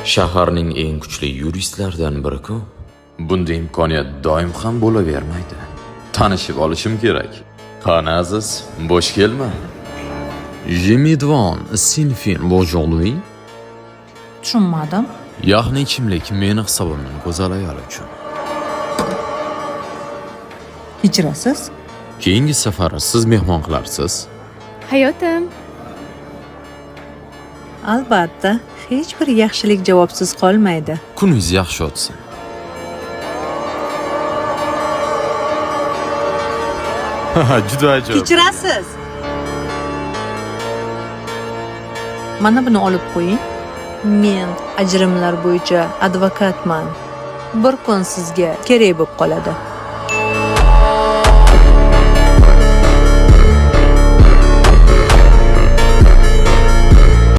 Shaharning eng kuchli yuristlaridan biri-ku. Bunday imkoniyat doim ham bo'lavermaydi. Tanishib olishim kerak. Qani aziz, bo'sh kelma. Je me demande si le film aujourd'hui. Tushunmadim. Yaqin ichimlik meni hisobimdan go'zal ayol uchun. Kechirasiz? Keyingi safar siz mehmon qilarsiz. Hayotim. Albatta, hech bir yaxshilik javobsiz qolmaydi. Kuningiz yaxshi o'tsin. Juda ajoyib. Kechirasiz? Mana buni olib qo'ying. Men ajrimlar bo'yicha advokatman. Bir kun sizga kerak bo'lib qoladi.